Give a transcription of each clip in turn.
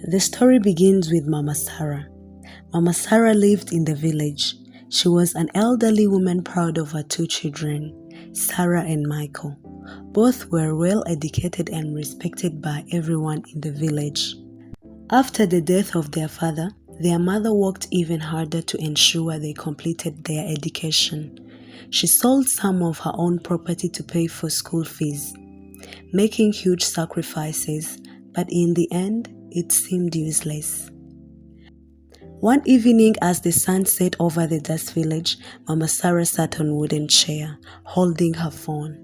The story begins with Mama Sarah. Mama Sarah lived in the village. She was an elderly woman proud of her two children, Sarah and Michael. Both were well educated and respected by everyone in the village. After the death of their father, their mother worked even harder to ensure they completed their education. She sold some of her own property to pay for school fees, making huge sacrifices, but in the end, it seemed useless. One evening as the sun set over the dust village, Mama Sarah sat on a wooden chair, holding her phone.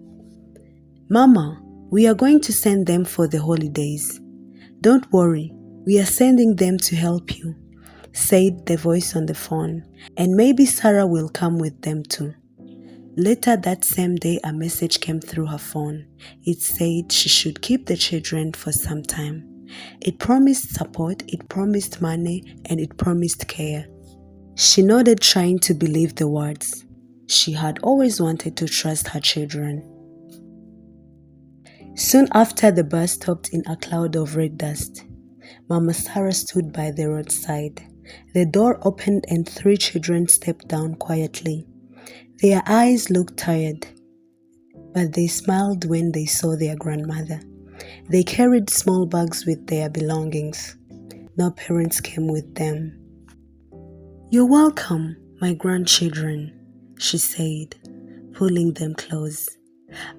"Mama, we are going to send them for the holidays. Don't worry, we are sending them to help you," said the voice on the phone, "and maybe Sarah will come with them too." Later that same day, a message came through her phone. It said she should keep the children for some time. It promised support, it promised money, and it promised care. She nodded, trying to believe the words. She had always wanted to trust her children. Soon after, the bus stopped in a cloud of red dust. Mama Sarah stood by the roadside. The door opened and 3 children stepped down quietly. Their eyes looked tired, but they smiled when they saw their grandmother. They carried small bags with their belongings. No parents came with them. "You're welcome, my grandchildren," she said, pulling them close.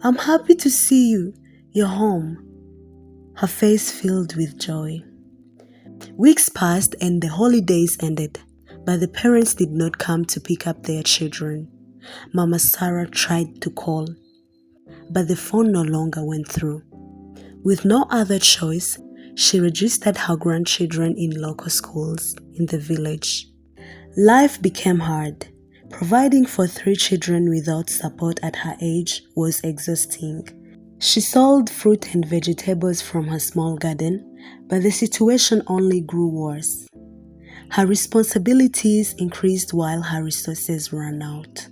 "I'm happy to see you. You're home." Her face filled with joy. Weeks passed and the holidays ended, but the parents did not come to pick up their children. Mama Sarah tried to call, but the phone no longer went through. With no other choice, she registered her grandchildren in local schools in the village. Life became hard. Providing for 3 children without support at her age was exhausting. She sold fruit and vegetables from her small garden, but the situation only grew worse. Her responsibilities increased while her resources ran out.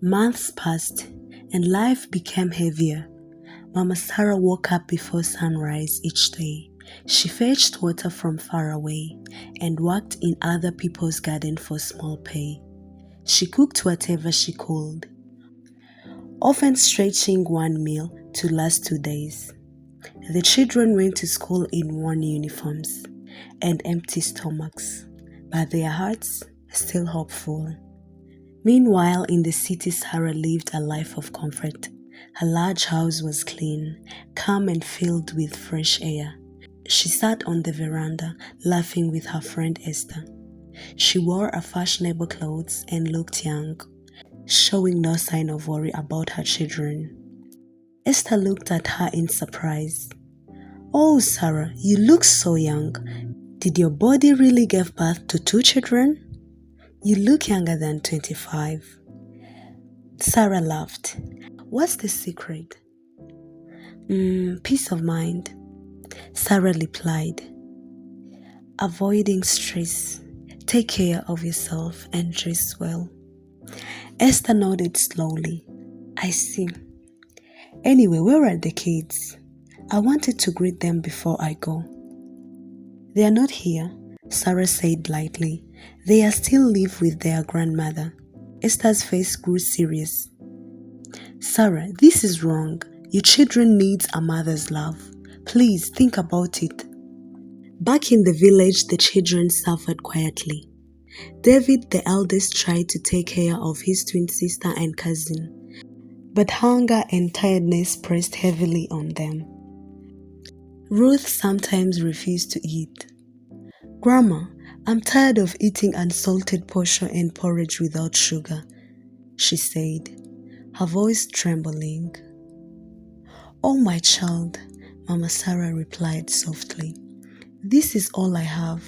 Months passed, and life became heavier. Mama Sarah woke up before sunrise each day. She fetched water from far away and worked in other people's garden for small pay. She cooked whatever she could, often stretching one meal to last 2 days. The children went to school in worn uniforms and empty stomachs, but their hearts still hopeful. Meanwhile, in the city, Sarah lived a life of comfort. Her large house was clean, calm and filled with fresh air. She sat on the veranda, laughing with her friend Esther. She wore a fashionable clothes and looked young, showing no sign of worry about her children. Esther looked at her in surprise. "Oh, Sarah, you look so young. Did your body really give birth to 2 children? You look younger than 25. Sarah laughed. "What's the secret?" Peace of mind," Sarah replied. "Avoiding stress. Take care of yourself and dress well." Esther nodded slowly. "I see. Anyway, where are the kids? I wanted to greet them before I go." "They are not here," Sarah said lightly. "They are still live with their grandmother." Esther's face grew serious. "Sarah, this is wrong. Your children need a mother's love. Please think about it." Back in the village, the children suffered quietly. David, the eldest, tried to take care of his twin sister and cousin, but hunger and tiredness pressed heavily on them. Ruth sometimes refused to eat. "Grandma, I'm tired of eating unsalted posho and porridge without sugar," she said, her voice trembling. "Oh, my child," Mama Sarah replied softly. "This is all I have.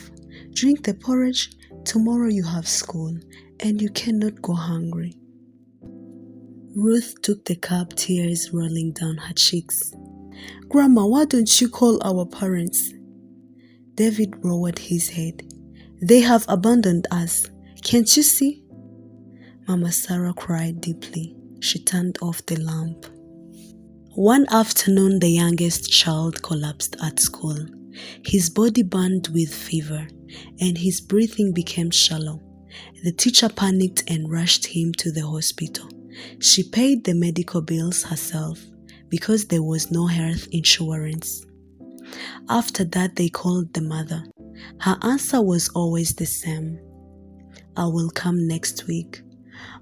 Drink the porridge. Tomorrow you have school, and you cannot go hungry." Ruth took the cup, tears rolling down her cheeks. "Grandma, why don't you call our parents?" David lowered his head. "They have abandoned us. Can't you see?" Mama Sarah cried deeply. She turned off the lamp. One afternoon, the youngest child collapsed at school. His body burned with fever, and his breathing became shallow. The teacher panicked and rushed him to the hospital. She paid the medical bills herself because there was no health insurance. After that, they called the mother. Her answer was always the same: "I will come next week."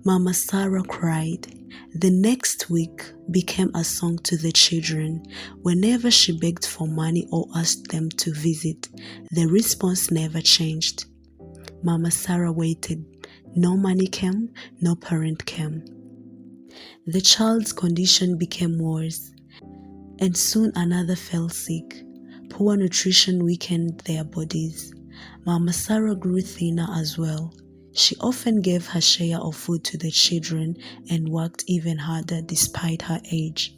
Mama Sarah cried. The next week became a song to the children. Whenever she begged for money or asked them to visit, the response never changed. Mama Sarah waited. No money came, no parent came. The child's condition became worse, and soon another fell sick. Poor nutrition weakened their bodies. Mama Sarah grew thinner as well. She often gave her share of food to the children and worked even harder despite her age.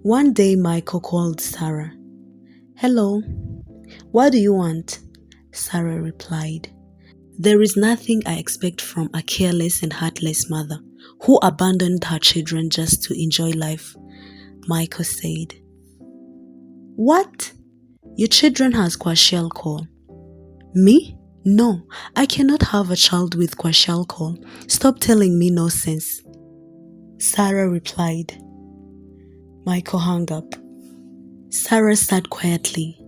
One day Michael called Sarah. "Hello, what do you want?" Sarah replied, "There is nothing I expect from a careless and heartless mother who abandoned her children just to enjoy life." Michael said, "What? Your children has kwashiorkor." "Me? No, I cannot have a child with kwashiorkor. Stop telling me nonsense," Sarah replied. Michael hung up. Sarah sat quietly.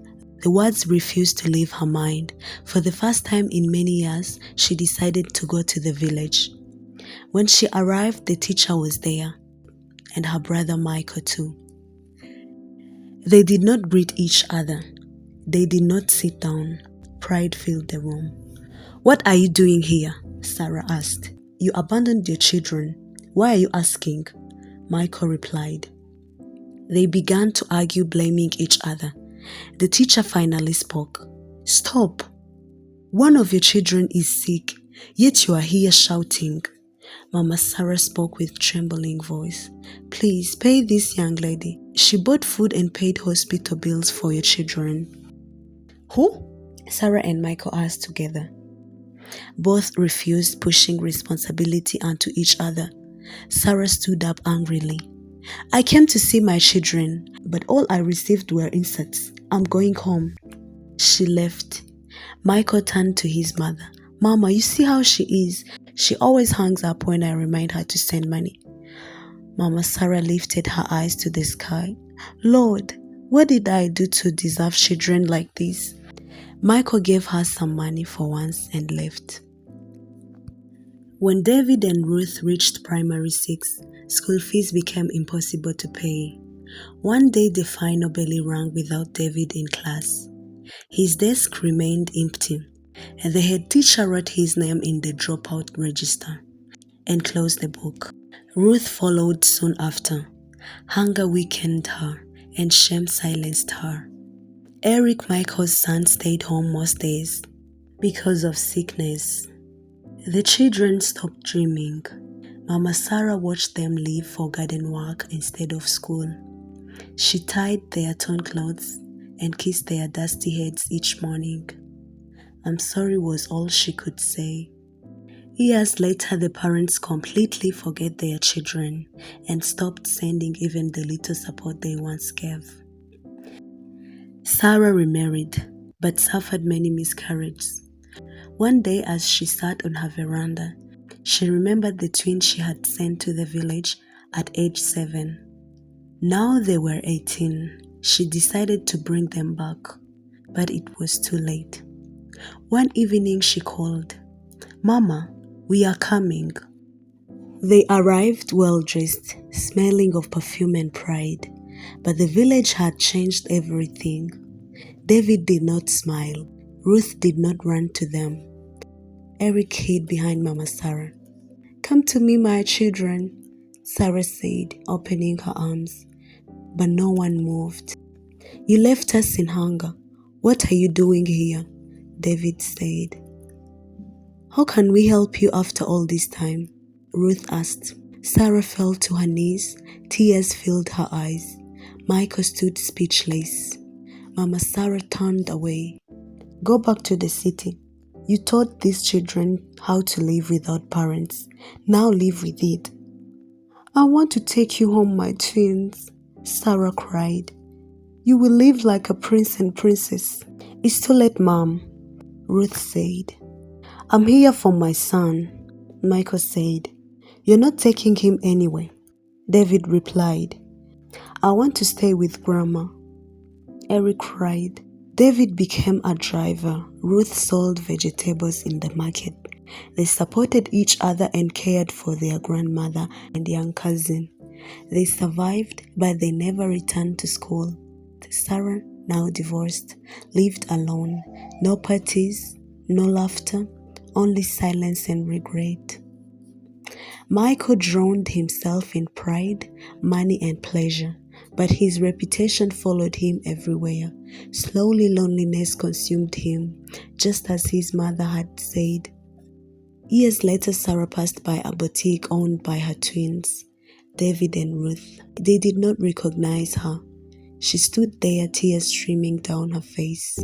The words refused to leave her mind. For the first time in many years, she decided to go to the village. When she arrived, the teacher was there, and her brother Michael too. They did not greet each other. They did not sit down. Pride filled the room. "What are you doing here?" Sarah asked. "You abandoned your children. Why are you asking?" Michael replied. They began to argue, blaming each other. The teacher finally spoke. "Stop! One of your children is sick, yet you are here shouting." Mama Sarah spoke with trembling voice. "Please pay this young lady. She bought food and paid hospital bills for your children." "Who?" Sarah and Michael asked together. Both refused, pushing responsibility onto each other. Sarah stood up angrily. "I came to see my children, but all I received were insults. I'm going home." She left. Michael turned to his mother. "Mama, you see how she is? She always hangs up when I remind her to send money." Mama Sarah lifted her eyes to the sky. "Lord, what did I do to deserve children like this?" Michael gave her some money for once and left. When David and Ruth reached primary 6, school fees became impossible to pay. One day the final bell rang without David in class. His desk remained empty, and the head teacher wrote his name in the dropout register and closed the book. Ruth followed soon after. Hunger weakened her, and shame silenced her. Eric, Michael's son, stayed home most days because of sickness. The children stopped dreaming. Mama Sarah watched them leave for garden work instead of school. She tied their torn clothes and kissed their dusty heads each morning. "I'm sorry" was all she could say. Years later, the parents completely forget their children and stopped sending even the little support they once gave. Sarah remarried, but suffered many miscarriages. One day, as she sat on her veranda, she remembered the twins she had sent to the village at age 7. Now they were 18. She decided to bring them back, but it was too late. One evening she called, "Mama, we are coming." They arrived well-dressed, smelling of perfume and pride, but the village had changed everything. David did not smile. Ruth did not run to them. Eric hid behind Mama Sarah. "Come to me, my children," Sarah said, opening her arms. But no one moved. "You left us in hunger. What are you doing here?" David said. "How can we help you after all this time?" Ruth asked. Sarah fell to her knees. Tears filled her eyes. Michael stood speechless. Mama Sarah turned away. "Go back to the city. You taught these children how to live without parents. Now live with it." "I want to take you home, my twins," Sarah cried. You will live like a prince and princess. It's too late, Mom, Ruth said. I'm here for my son, Michael said. You're not taking him anywhere, David replied. I want to stay with Grandma, Eric cried. David became a driver. Ruth sold vegetables in the market. They supported each other and cared for their grandmother and young cousin. They survived, but they never returned to school. Sarah, now divorced, lived alone. No parties, no laughter, only silence and regret. Michael drowned himself in pride, money, and pleasure, but his reputation followed him everywhere. Slowly, loneliness consumed him, just as his mother had said. Years later, Sarah passed by a boutique owned by her twins, David and Ruth. They did not recognize her. She stood there, tears streaming down her face.